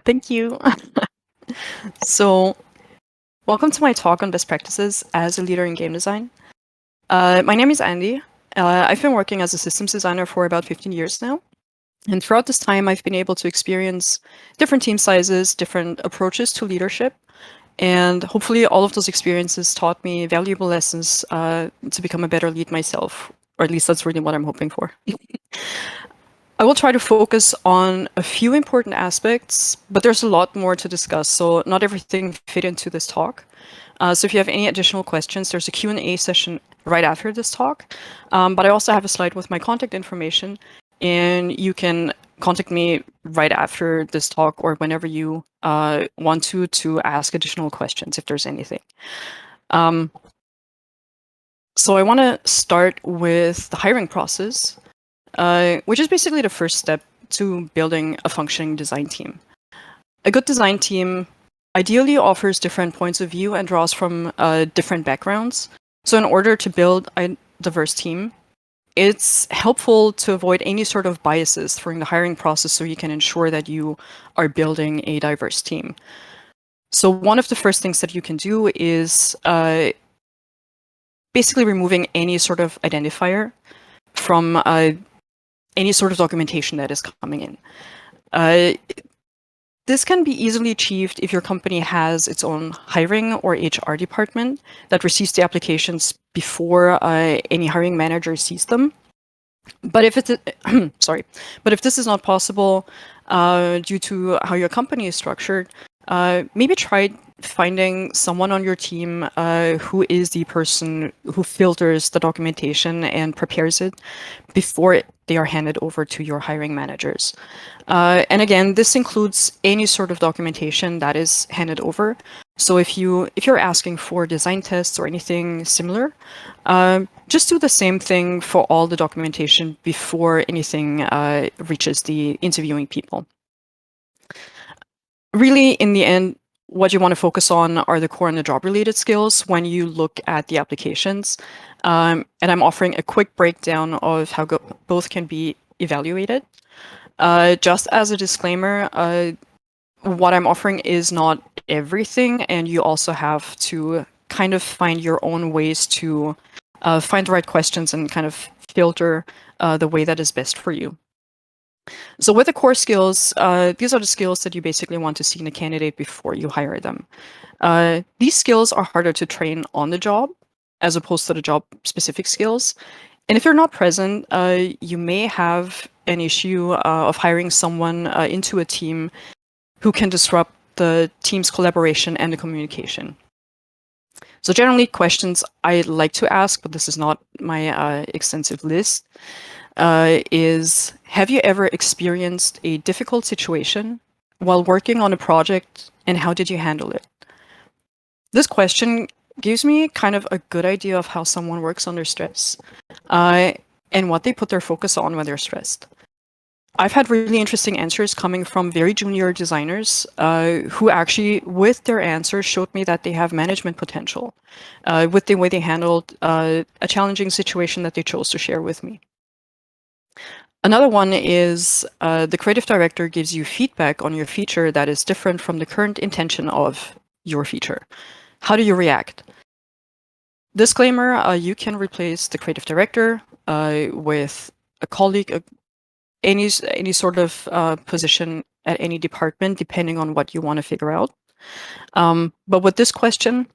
Thank you. So, welcome to my talk on best practices as a leader in game design. My name is Andy. I've been working as a systems designer for about 15 years now. And throughout this time, I've been able to experience different team sizes, different approaches to leadership. And hopefully all of those experiences taught me valuable lessons to become a better lead myself, or at least that's really what I'm hoping for. I will try to focus on a few important aspects, but there's a lot more to discuss, so not everything fit into this talk. So if you have any additional questions, there's a Q&A session right after this talk. But I also have a slide with my contact information, and you can contact me right after this talk or whenever you want to ask additional questions if there's anything. So I want to start with the hiring process. Which is basically the first step to building a functioning design team. A good design team ideally offers different points of view and draws from different backgrounds. So in order to build a diverse team, it's helpful to avoid any sort of biases during the hiring process so you can ensure that you are building a diverse team. So one of the first things that you can do is basically removing any sort of identifier from any sort of documentation that is coming in. This can be easily achieved if your company has its own hiring or HR department that receives the applications before any hiring manager sees them. But if it's but if this is not possible due to how your company is structured, maybe try finding someone on your team who is the person who filters the documentation and prepares it before they are handed over to your hiring managers. And again, this includes any sort of documentation that is handed over. So if you're asking for design tests or anything similar, just do the same thing for all the documentation before anything reaches the interviewing people. Really, in the end, what you want to focus on are the core and the job-related skills when you look at the applications. And I'm offering a quick breakdown of how both can be evaluated. Just as a disclaimer, what I'm offering is not everything, and you also have to kind of find your own ways to find the right questions and kind of filter the way that is best for you. So with the core skills, these are the skills that you basically want to see in a candidate before you hire them. These skills are harder to train on the job as opposed to the job-specific skills. And if they're not present, you may have an issue of hiring someone into a team who can disrupt the team's collaboration and the communication. So generally, questions I like to ask, but this is not my extensive list, is, have you ever experienced a difficult situation while working on a project, and how did you handle it? This question gives me kind of a good idea of how someone works under stress and what they put their focus on when they're stressed. I've had really interesting answers coming from very junior designers who actually, with their answers, showed me that they have management potential with the way they handled a challenging situation that they chose to share with me. Another one is the creative director gives you feedback on your feature that is different from the current intention of your feature. How do you react? Disclaimer, you can replace the creative director with a colleague, any sort of position at any department, depending on what you want to figure out. But with this question,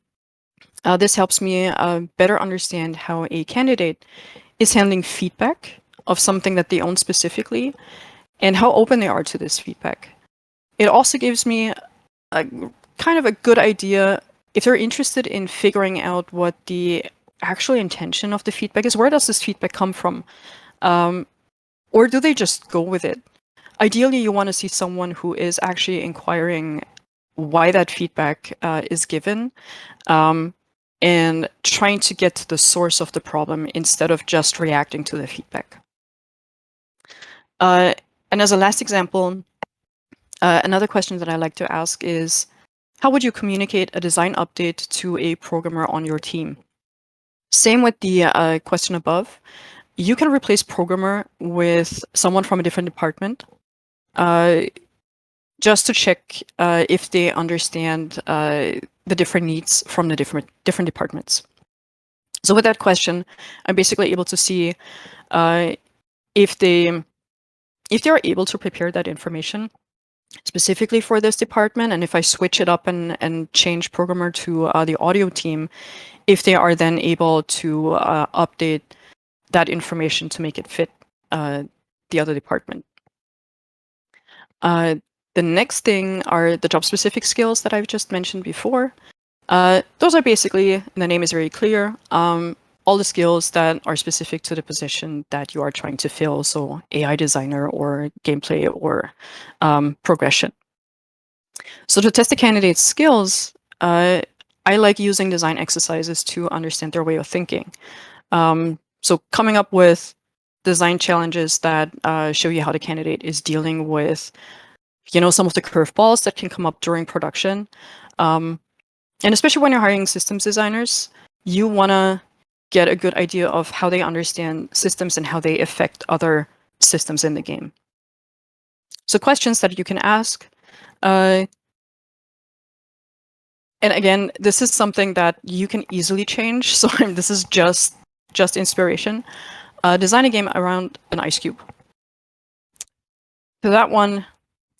this helps me better understand how a candidate is handling feedback of something that they own specifically, and how open they are to this feedback. It also gives me a kind of a good idea if they're interested in figuring out what the actual intention of the feedback is. Where does this feedback come from? Or do they just go with it? Ideally, you want to see someone who is actually inquiring why that feedback is given, and trying to get to the source of the problem instead of just reacting to the feedback. And as a last example, another question that I like to ask is, how would you communicate a design update to a programmer on your team? Same with the question above. You can replace programmer with someone from a different department, just to check if they understand the different needs from the different departments. So with that question, I'm basically able to see if they are able to prepare that information specifically for this department, and if I switch it up and change programmer to the audio team, if they are then able to update that information to make it fit the other department. The next thing are the job-specific skills that I've just mentioned before. Those are basically, the name is very clear, all the skills that are specific to the position that you are trying to fill, so AI designer or gameplay or progression. So to test the candidate's skills, I like using design exercises to understand their way of thinking. So coming up with design challenges that show you how the candidate is dealing with, some of the curveballs that can come up during production. And especially when you're hiring systems designers, you want to get a good idea of how they understand systems and how they affect other systems in the game. So questions that you can ask. And again, this is something that you can easily change. So this is just inspiration. Design a game around an ice cube. To that one,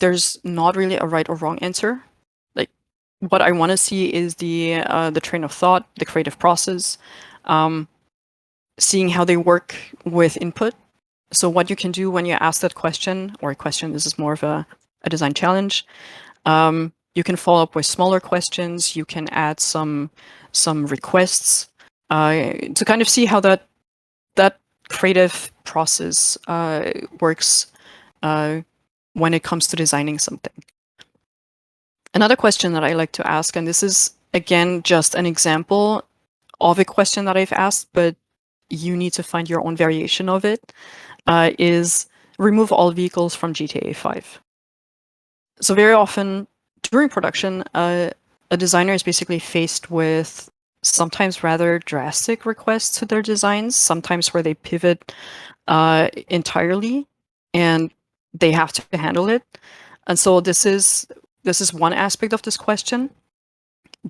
there's not really a right or wrong answer. Like, what I want to see is the train of thought, the creative process, seeing how they work with input. So what you can do when you ask that question, or a question, this is more of a design challenge. You can follow up with smaller questions. You can add some requests to kind of see how that creative process works when it comes to designing something. Another question that I like to ask, and this is again just an example of a question that I've asked, but you need to find your own variation of it, is remove all vehicles from GTA 5. So very often during production, a designer is basically faced with sometimes rather drastic requests to their designs, sometimes where they pivot entirely and they have to handle it. And so this is one aspect of this question,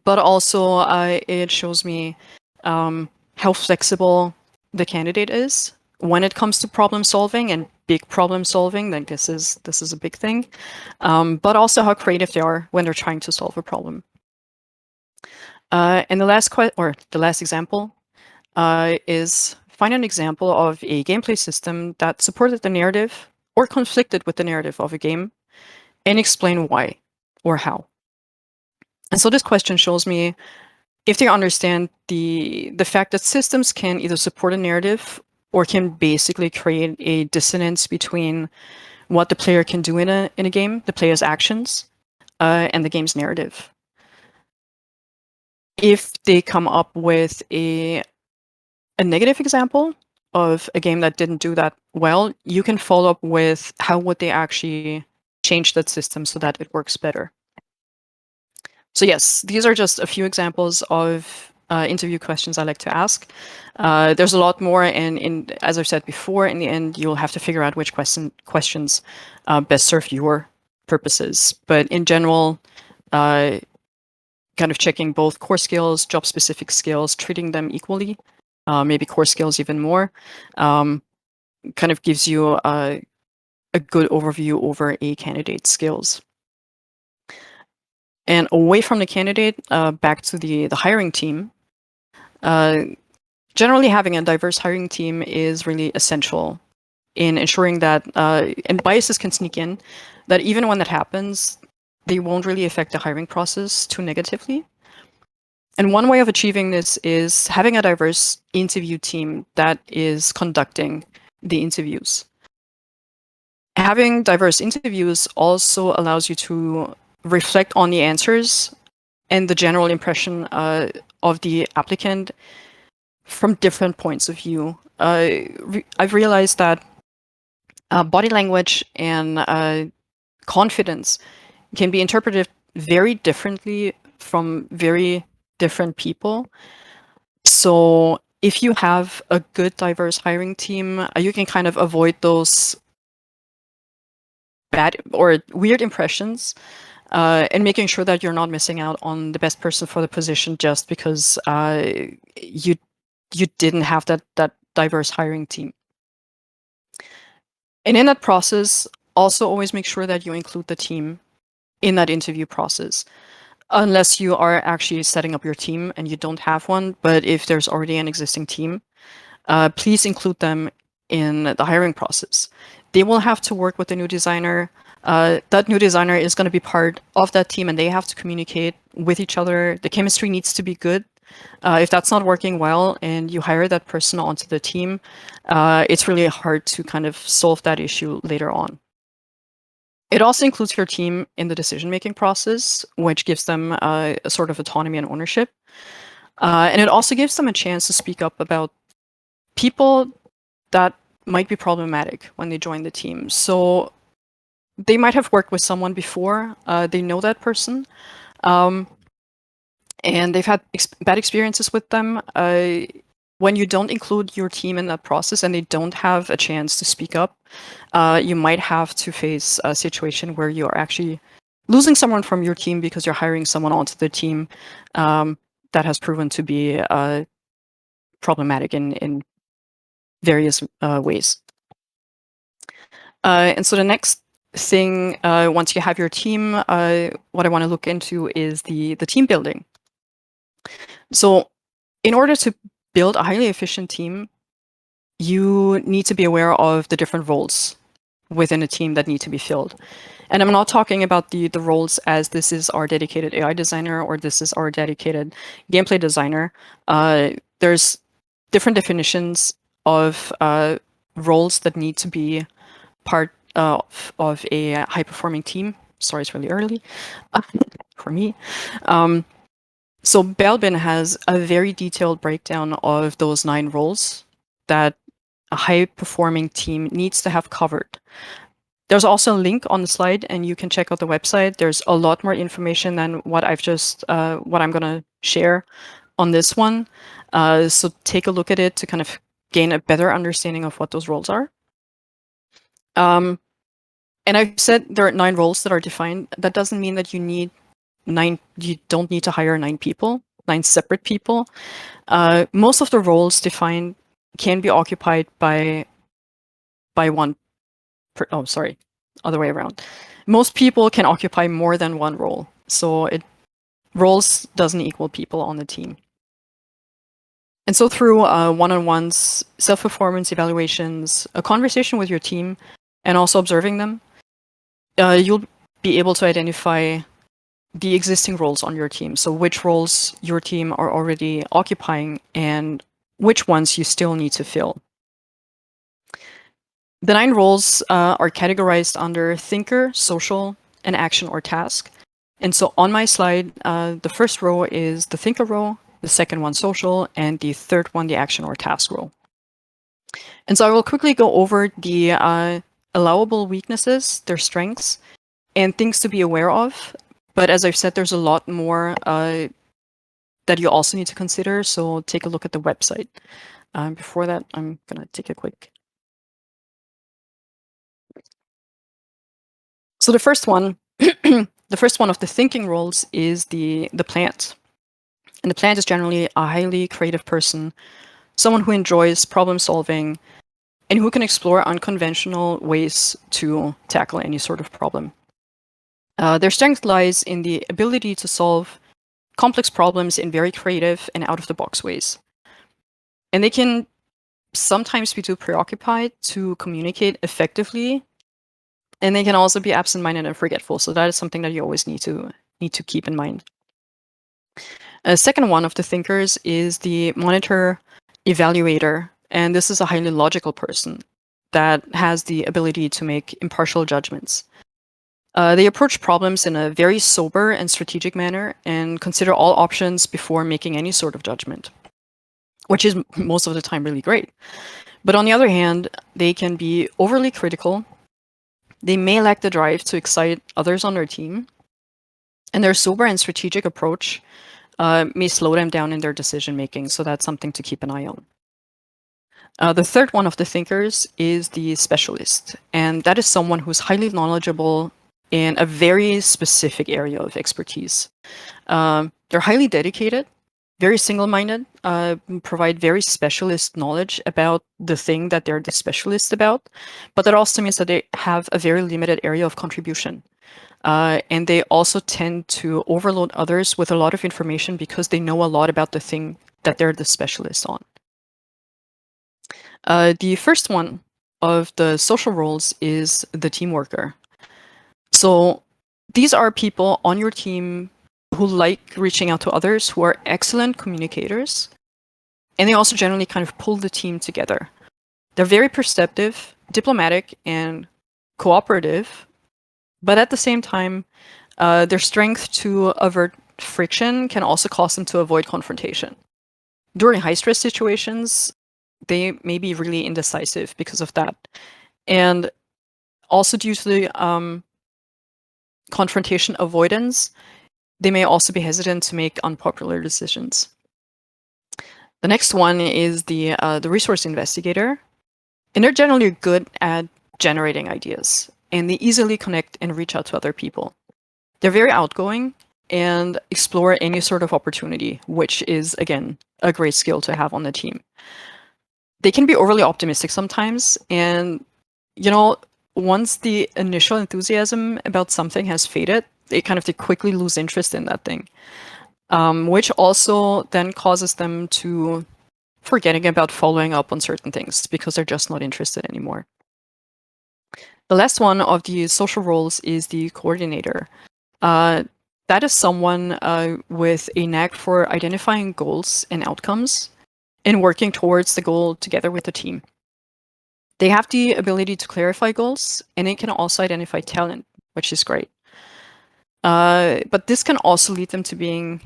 but also it shows me how flexible the candidate is when it comes to problem solving and big problem solving. Like this is a big thing, but also how creative they are when they're trying to solve a problem. And the last example is find an example of a gameplay system that supported the narrative or conflicted with the narrative of a game, and explain why or how. And so this question shows me if they understand the fact that systems can either support a narrative or can basically create a dissonance between what the player can do in a game, the player's actions, and the game's narrative. If they come up with a negative example of a game that didn't do that well, you can follow up with how would they actually change that system so that it works better. So yes, these are just a few examples of interview questions I like to ask. There's a lot more, and as I've said before, in the end, you'll have to figure out which questions best serve your purposes. But in general, kind of checking both core skills, job-specific skills, treating them equally, maybe core skills even more, kind of gives you a good overview over a candidate's skills. And away from the candidate, back to the hiring team. Generally, having a diverse hiring team is really essential in ensuring that, and biases can sneak in, that even when that happens, they won't really affect the hiring process too negatively. And one way of achieving this is having a diverse interview team that is conducting the interviews. Having diverse interviews also allows you to reflect on the answers and the general impression of the applicant from different points of view. I've realized that body language and confidence can be interpreted very differently from very different people. So if you have a good, diverse hiring team, you can kind of avoid those bad or weird impressions, and making sure that you're not missing out on the best person for the position just because you didn't have that diverse hiring team. And in that process, also always make sure that you include the team in that interview process, unless you are actually setting up your team and you don't have one. But if there's already an existing team, please include them in the hiring process. They will have to work with the new designer. That new designer is going to be part of that team and they have to communicate with each other. The chemistry needs to be good. If that's not working well and you hire that person onto the team, it's really hard to kind of solve that issue later on. It also includes your team in the decision-making process, which gives them a sort of autonomy and ownership. And it also gives them a chance to speak up about people that might be problematic when they join the team. So they might have worked with someone before, they know that person, and they've had bad experiences with them. When you don't include your team in that process and they don't have a chance to speak up, you might have to face a situation where you are actually losing someone from your team because you're hiring someone onto the team that has proven to be problematic in various ways. And so the next thing, once you have your team, what I want to look into is the team building. So in order to build a highly efficient team, you need to be aware of the different roles within a team that need to be filled. And I'm not talking about the roles as this is our dedicated AI designer or this is our dedicated gameplay designer. There's different definitions of roles that need to be part of a high-performing team. Sorry, it's really early for me. So Belbin has a very detailed breakdown of those 9 roles that a high-performing team needs to have covered. There's also a link on the slide, and you can check out the website. There's a lot more information than what I've just what I'm gonna share on this one. So take a look at it to kind of gain a better understanding of what those roles are. And I've said there are 9 roles that are defined. That doesn't mean that you need 9. You don't need to hire 9 people, 9 separate people. Most of the roles defined can be occupied by one. Oh, sorry, other way around. Most people can occupy more than one role. So roles doesn't equal people on the team. And so through one-on-ones, self-performance evaluations, a conversation with your team, and also observing them, you'll be able to identify the existing roles on your team. So which roles your team are already occupying and which ones you still need to fill. The 9 roles are categorized under thinker, social, and action or task. And so on my slide, the first row is the thinker row, the second one social, and the third one the action or task row. And so I will quickly go over the allowable weaknesses, their strengths, and things to be aware of. But as I've said, there's a lot more that you also need to consider, so take a look at the website. Before that, I'm going to take a quick. So the first one, the first one of the thinking roles is the plant. And the plant is generally a highly creative person, someone who enjoys problem solving, and who can explore unconventional ways to tackle any sort of problem. Their strength lies in the ability to solve complex problems in very creative and out-of-the-box ways. And they can sometimes be too preoccupied to communicate effectively, and they can also be absent-minded and forgetful. So that is something that you always need to keep in mind. A second one of the thinkers is the Monitor Evaluator, and this is a highly logical person that has the ability to make impartial judgments. They approach problems in a very sober and strategic manner and consider all options before making any sort of judgment, which is most of the time really great. But on the other hand, they can be overly critical. They may lack the drive to excite others on their team, and their sober and strategic approach may slow them down in their decision making. So that's something to keep an eye on. The third one of the thinkers is the specialist, and that is someone who's highly knowledgeable in a very specific area of expertise. They're highly dedicated, very single-minded, provide very specialist knowledge about the thing that they're the specialist about, but that also means that they have a very limited area of contribution. And they also tend to overload others with a lot of information because they know a lot about the thing that they're the specialist on. The first one of the social roles is the team worker. So these are people on your team who like reaching out to others, who are excellent communicators, and they also generally kind of pull the team together. They're very perceptive, diplomatic, and cooperative, but at the same time, their strength to avert friction can also cause them to avoid confrontation. During high-stress situations, they may be really indecisive because of that. And also due to the confrontation avoidance, they may also be hesitant to make unpopular decisions. The next one is the resource investigator, and they're generally good at generating ideas, and they easily connect and reach out to other people. They're very outgoing and explore any sort of opportunity, which is, again, a great skill to have on the team. They can be overly optimistic sometimes, and, you know, once the initial enthusiasm about something has faded, they quickly lose interest in that thing, which also then causes them to forgetting about following up on certain things because they're just not interested anymore. The last one of the social roles is the coordinator. That is someone with a knack for identifying goals and outcomes and working towards the goal together with the team. They have the ability to clarify goals, and they can also identify talent, which is great. But this can also lead them to being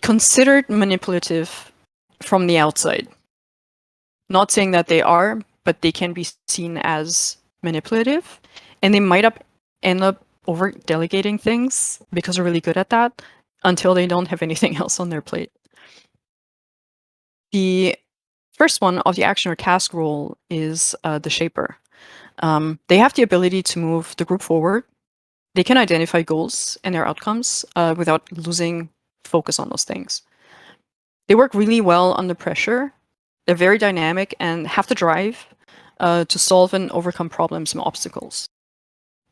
considered manipulative from the outside. Not saying that they are, but they can be seen as manipulative, and they might end up over delegating things because they're really good at that until they don't have anything else on their plate. The first one of the action or task role is the shaper. They have the ability to move the group forward. They can identify goals and their outcomes without losing focus on those things. They work really well under pressure. They're very dynamic and have the drive to solve and overcome problems and obstacles.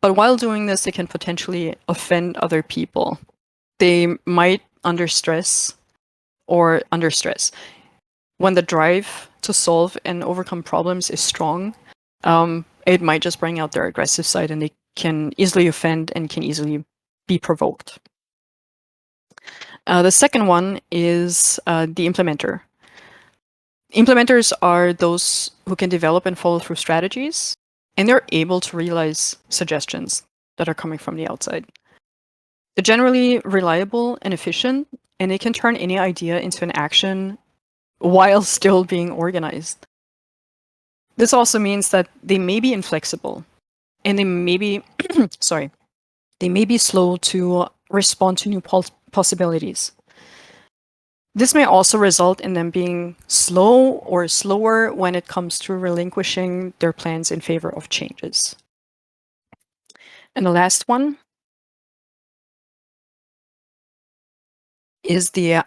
But while doing this, they can potentially offend other people. They might under stress. When the drive to solve and overcome problems is strong, it might just bring out their aggressive side, and they can easily offend and can easily be provoked. The second one is the implementer. Implementers are those who can develop and follow through strategies, and they're able to realize suggestions that are coming from the outside. They're generally reliable and efficient, and they can turn any idea into an action while still being organized. This also means that they may be inflexible, and they may be, they may be slow to respond to new possibilities. This may also result in them being slow or slower when it comes to relinquishing their plans in favor of changes. And the last one is the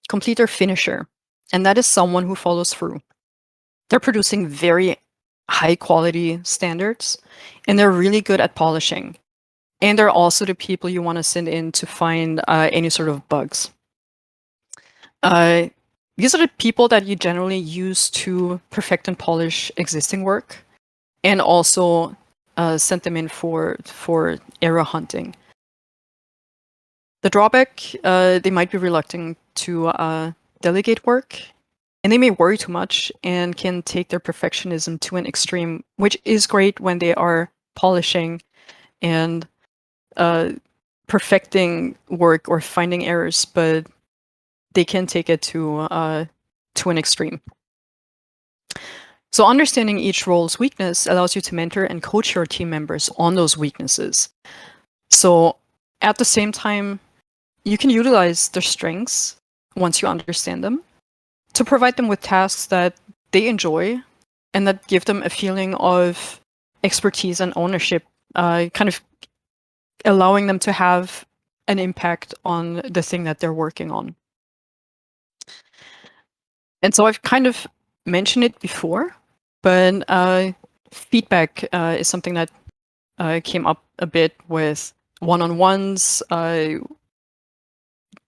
completer finisher, and that is someone who follows through. They're producing very high quality standards, and they're really good at polishing. And they're also the people you want to send in to find any sort of bugs. These are the people that you generally use to perfect and polish existing work, and also send them in for error hunting. The drawback, they might be reluctant to delegate work, and they may worry too much and can take their perfectionism to an extreme, which is great when they are polishing and perfecting work or finding errors, but they can take it to an extreme. So understanding each role's weakness allows you to mentor and coach your team members on those weaknesses. So at the same time, you can utilize their strengths once you understand them to provide them with tasks that they enjoy and that give them a feeling of expertise and ownership, kind of allowing them to have an impact on the thing that they're working on. And so I've kind of mentioned it before, but feedback is something that came up a bit with one-on-ones,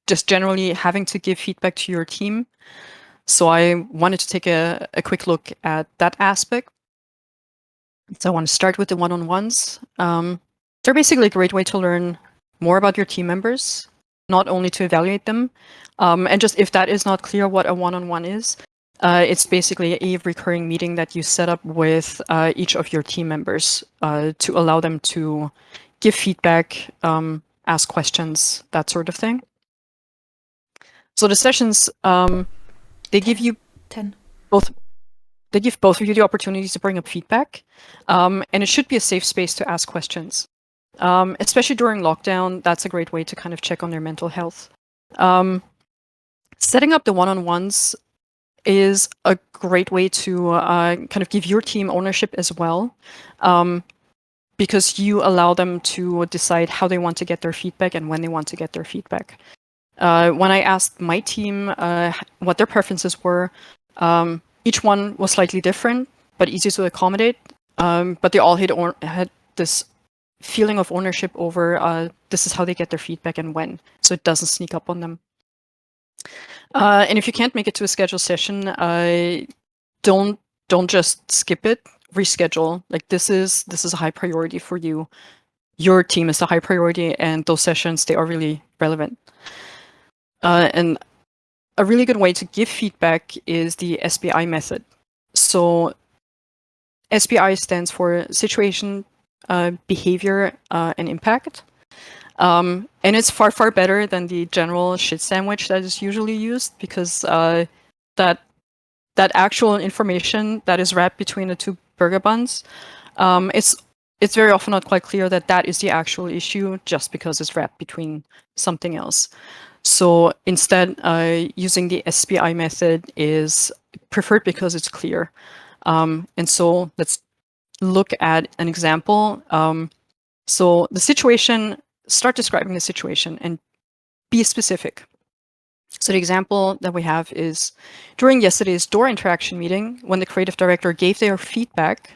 just generally having to give feedback to your team. So I wanted to take a quick look at that aspect. So I want to start with the one-on-ones. They're basically a great way to learn more about your team members, not only to evaluate them. And just if that is not clear what a one-on-one is, it's basically a recurring meeting that you set up with each of your team members to allow them to give feedback, ask questions, that sort of thing. So the sessions, they give you 10. They give both of you the opportunity to bring up feedback, and it should be a safe space to ask questions. Especially during lockdown, that's a great way to kind of check on their mental health. Setting up the one-on-ones is a great way to kind of give your team ownership as well, because you allow them to decide how they want to get their feedback and when they want to get their feedback. When I asked my team what their preferences were, each one was slightly different, but easy to accommodate. But they all had this feeling of ownership over this is how they get their feedback and when, so it doesn't sneak up on them. And if you can't make it to a scheduled session, don't just skip it. Reschedule. Like this is a high priority for you. Your team is a high priority, and those sessions, they are really relevant. And a really good way to give feedback is the Sbi method. So Sbi stands for situation, behavior, and impact. And it's far, far better than the general shit sandwich that is usually used, because that actual information that is wrapped between the two burger buns, it's very often not quite clear that that is the actual issue just because it's wrapped between something else. So instead, using the Sbi method is preferred because it's clear. And so let's look at an example. So the situation, start describing the situation and be specific. So the example that we have is during yesterday's door interaction meeting, when the creative director gave their feedback.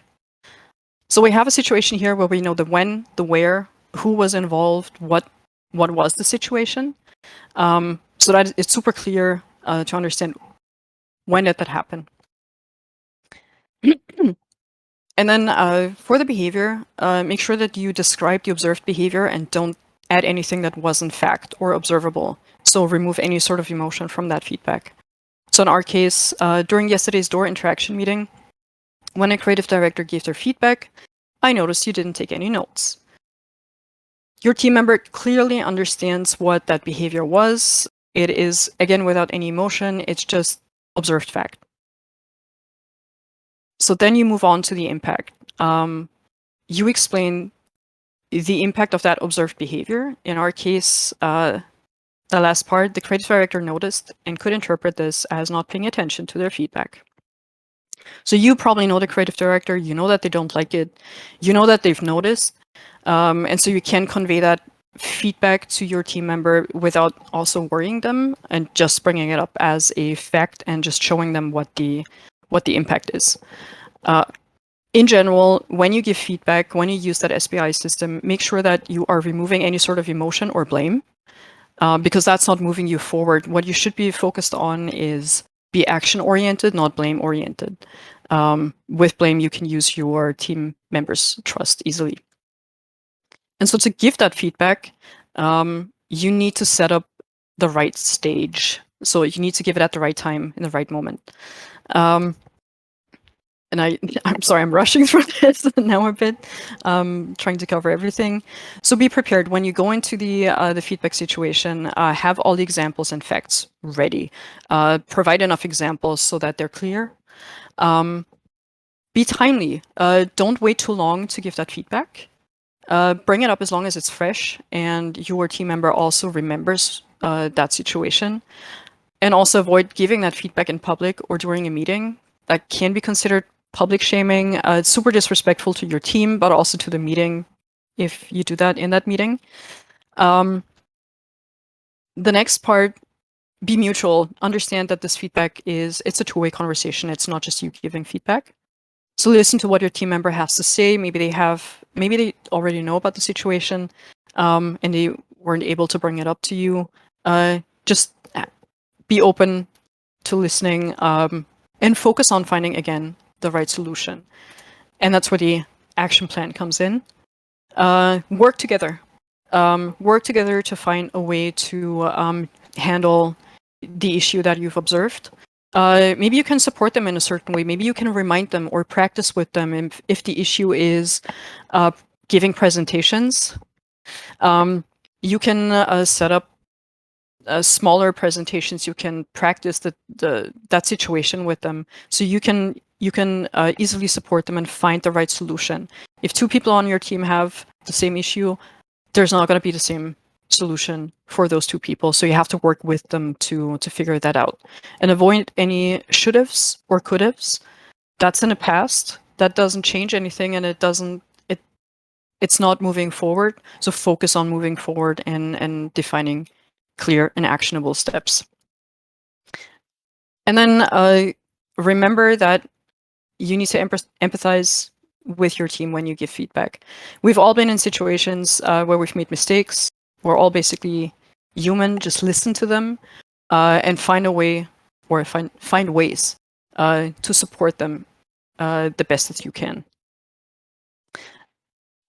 So we have a situation here where we know the when, the where, who was involved, what was the situation. So that it's super clear to understand when did that happen. And then for the behavior, make sure that you describe the observed behavior and don't add anything that wasn't fact or observable. So remove any sort of emotion from that feedback. So in our case, during yesterday's door interaction meeting, when a creative director gave their feedback, I noticed you didn't take any notes. Your team member clearly understands what that behavior was. It is, again, without any emotion, it's just observed fact. So then you move on to the impact. You explain the impact of that observed behavior. In our case, the last part, the creative director noticed and could interpret this as not paying attention to their feedback. So you probably know the creative director, you know that they don't like it, you know that they've noticed, and so you can convey that feedback to your team member without also worrying them and just bringing it up as a fact and just showing them what the impact is. In general, when you give feedback, when you use that Sbi system, make sure that you are removing any sort of emotion or blame, because that's not moving you forward. What you should be focused on is be action-oriented, not blame-oriented. With blame, you can use your team members' trust easily. And so to give that feedback, you need to set up the right stage. So you need to give it at the right time, in the right moment. and I'm sorry, I'm rushing through this now a bit, trying to cover everything. So be prepared when you go into the feedback situation. Have all the examples and facts ready. Provide enough examples so that they're clear. Be timely. Don't wait too long to give that feedback. Bring it up as long as it's fresh and your team member also remembers that situation. And also avoid giving that feedback in public or during a meeting. That can be considered public shaming. It's super disrespectful to your team, but also to the meeting if you do that in that meeting. The next part, be mutual. Understand that this feedback it's a two-way conversation. It's not just you giving feedback. So listen to what your team member has to say. Maybe they already know about the situation, and they weren't able to bring it up to you. Just be open to listening, and focus on finding, again, the right solution. And that's where the action plan comes in. Work together. Work together to find a way to handle the issue that you've observed. Maybe you can support them in a certain way. Maybe you can remind them or practice with them if the issue is giving presentations. You can set up smaller presentations. You can practice that situation with them, so you can easily support them and find the right solution. If two people on your team have the same issue, there's not going to be the same solution for those two people. So you have to work with them to figure that out and avoid any should-haves or could-haves. That's in the past. That doesn't change anything, and it's not moving forward. So focus on moving forward and defining clear and actionable steps. And then remember that you need to empathize with your team when you give feedback. We've all been in situations where we've made mistakes. We're all basically human. Just listen to them and find a way, or find ways to support them the best that you can.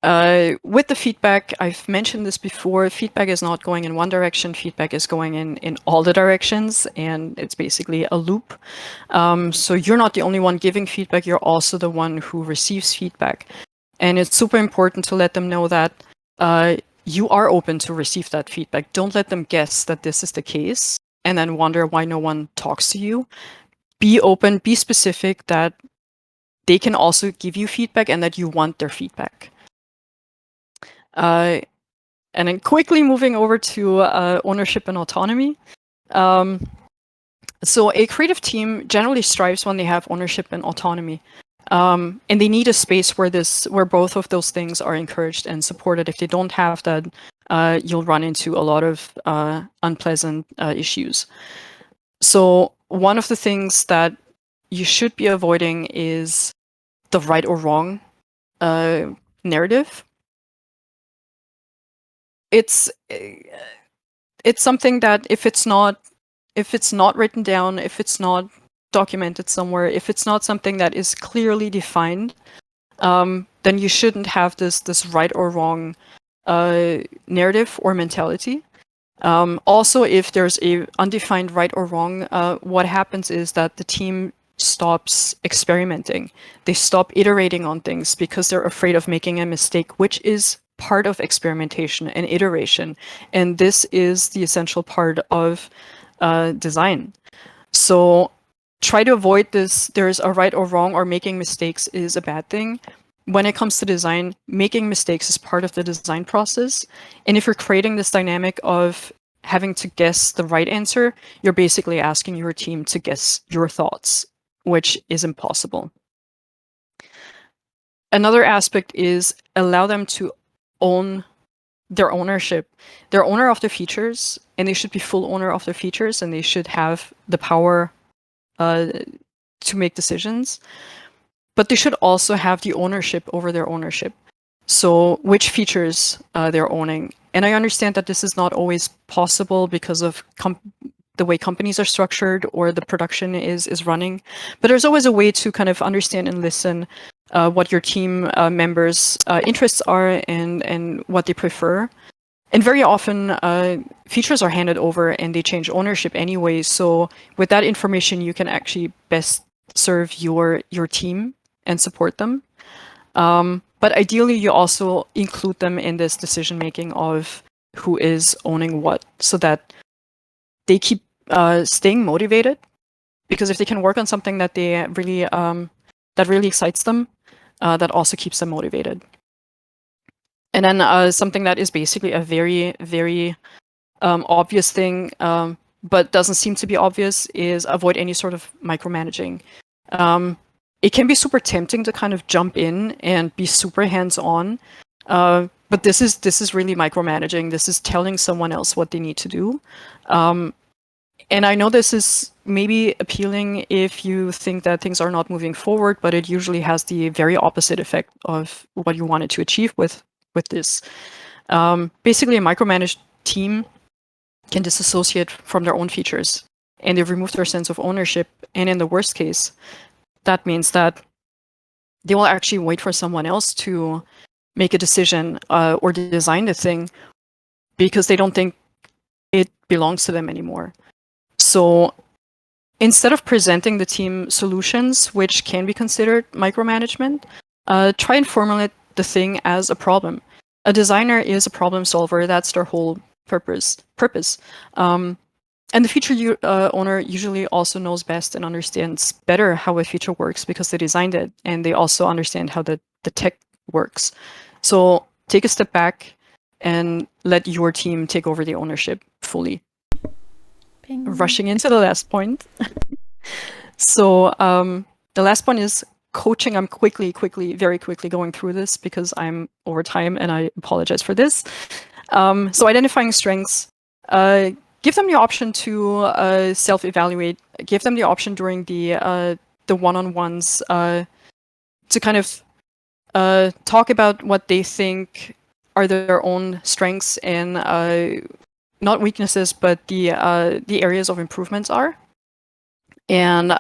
With the feedback, I've mentioned this before, feedback is not going in one direction, feedback is going in all the directions, and it's basically a loop. So you're not the only one giving feedback, you're also the one who receives feedback. And it's super important to let them know that you are open to receive that feedback. Don't let them guess that this is the case and then wonder why no one talks to you. Be open, be specific that they can also give you feedback and that you want their feedback. And then quickly moving over to ownership and autonomy. So a creative team generally strives when they have ownership and autonomy. And they need a space where both of those things are encouraged and supported. If they don't have that, you'll run into a lot of unpleasant issues. So one of the things that you should be avoiding is the right or wrong narrative. It's something that if it's not written down, if it's not documented somewhere, if it's not something that is clearly defined, then you shouldn't have this right or wrong narrative or mentality. Also, if there's a undefined right or wrong, what happens is that the team stops experimenting. They stop iterating on things because they're afraid of making a mistake, which is part of experimentation and iteration. And this is the essential part of design. So try to avoid this. There's a right or wrong, or making mistakes is a bad thing. When it comes to design, making mistakes is part of the design process. And if you're creating this dynamic of having to guess the right answer, you're basically asking your team to guess your thoughts, which is impossible. Another aspect is allow them to own their ownership. They're owner of the features, and they should be full owner of their features, and they should have the power to make decisions. But they should also have the ownership over their ownership. So which features they're owning. And I understand that this is not always possible because of the way companies are structured or the production is running. But there's always a way to kind of understand and listen what your team members' interests are and what they prefer. And very often, features are handed over and they change ownership anyway. So with that information, you can actually best serve your team and support them. But ideally, you also include them in this decision making of who is owning what, so that they keep staying motivated. Because if they can work on something that they really that really excites them, that also keeps them motivated. And then something that is basically a very, very obvious thing, but doesn't seem to be obvious, is avoid any sort of micromanaging. It can be super tempting to kind of jump in and be super hands-on, but this is really micromanaging. This is telling someone else what they need to do. And I know this is maybe appealing if you think that things are not moving forward, but it usually has the very opposite effect of what you wanted to achieve with this. Basically, a micromanaged team can disassociate from their own features, and they remove their sense of ownership. And in the worst case, that means that they will actually wait for someone else to make a decision or design the thing because they don't think it belongs to them anymore. So instead of presenting the team solutions, which can be considered micromanagement, try and formulate the thing as a problem. A designer is a problem solver. That's their whole purpose. And the feature owner usually also knows best and understands better how a feature works because they designed it, and they also understand how the tech works. So take a step back and let your team take over the ownership fully. Ping. Rushing into the last point. So the last point is coaching. I'm very quickly going through this because I'm over time, and I apologize for this. So identifying strengths. Give them the option to self-evaluate. Give them the option during the one-on-ones to kind of talk about what they think are their own strengths and not weaknesses, but the areas of improvements are, and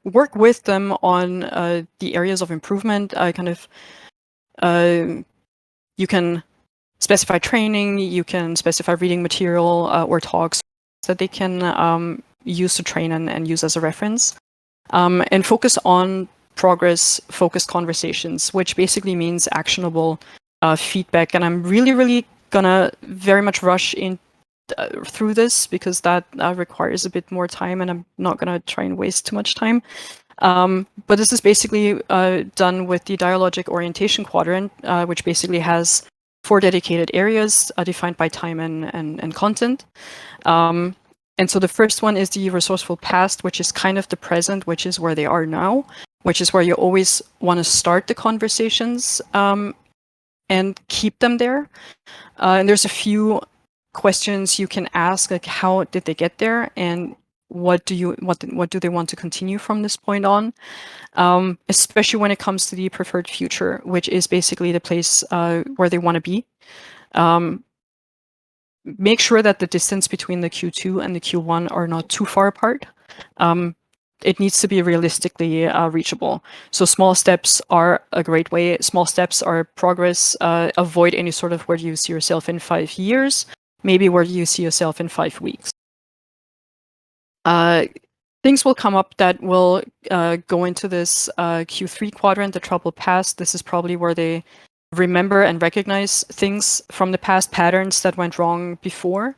work with them on the areas of improvement. You can specify training, you can specify reading material or talks that they can use to train and use as a reference. And focus on progress-focused conversations, which basically means actionable feedback. And I'm really gonna very much rush in through this because that requires a bit more time, and I'm not gonna try and waste too much time. But this is basically done with the Dialogic orientation quadrant, which basically has 4 dedicated areas defined by time and content. And so the first one is the resourceful past, which is kind of the present, which is where they are now, which is where you always want to start the conversations and keep them there. And there's a few questions you can ask, like how did they get there, and what do they want to continue from this point on, especially when it comes to the preferred future, which is basically the place where they want to be. Make sure that the distance between the Q2 and the Q1 are not too far apart. It needs to be realistically reachable. So small steps are a great way. Small steps are progress. Avoid any sort of where you see yourself in 5 years, maybe where you see yourself in 5 weeks. Things will come up that will go into this Q3 quadrant, the troubled past. This is probably where they remember and recognize things from the past, patterns that went wrong before.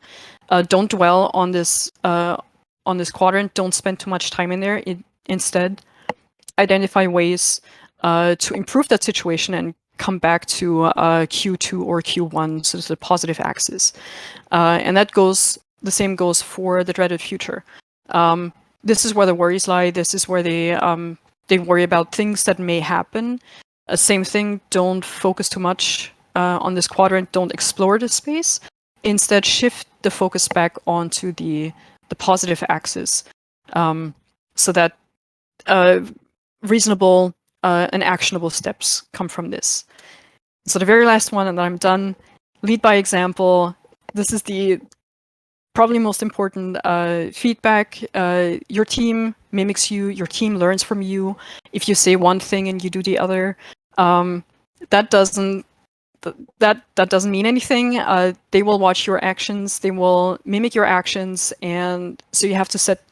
Don't dwell on this quadrant. Don't spend too much time in there. Instead, identify ways to improve that situation and come back to Q2 or Q1, so it's a positive axis. And the same goes for the dreaded future. This is where the worries lie. This is where they worry about things that may happen. Same thing, don't focus too much on this quadrant. Don't explore this space. Instead, shift the focus back onto the positive axis, so that reasonable and actionable steps come from this. So the very last one, and then I'm done. Lead by example. This is the probably most important feedback. Your team mimics you. Your team learns from you. If you say one thing and you do the other, that doesn't mean anything. They will watch your actions. They will mimic your actions, and so you have to set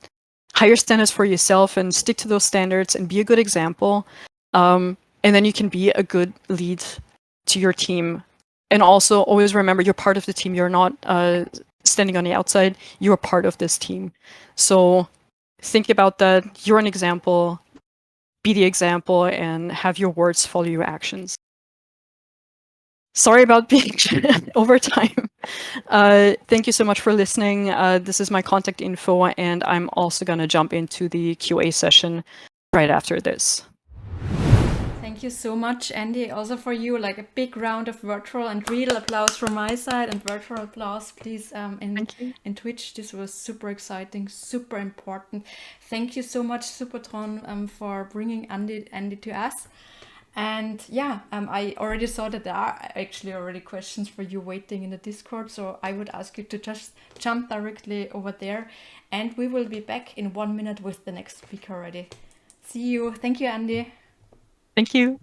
higher standards for yourself and stick to those standards and be a good example. And then you can be a good lead to your team. And also always remember you're part of the team. You're not standing on the outside. You're part of this team. So think about that. You're an example. Be the example and have your words follow your actions. Sorry about being over time. Thank you so much for listening. This is my contact info, and I'm also going to jump into the QA session right after this. Thank you so much, Andy. Also for you, like a big round of virtual and real applause from my side, and virtual applause, please, in Twitch. This was super exciting, super important. Thank you so much, Supertron, for bringing Andy to us. And yeah, I already saw that there are actually already questions for you waiting in the Discord. So I would ask you to just jump directly over there. And we will be back in 1 minute with the next speaker already. See you. Thank you, Andy. Thank you.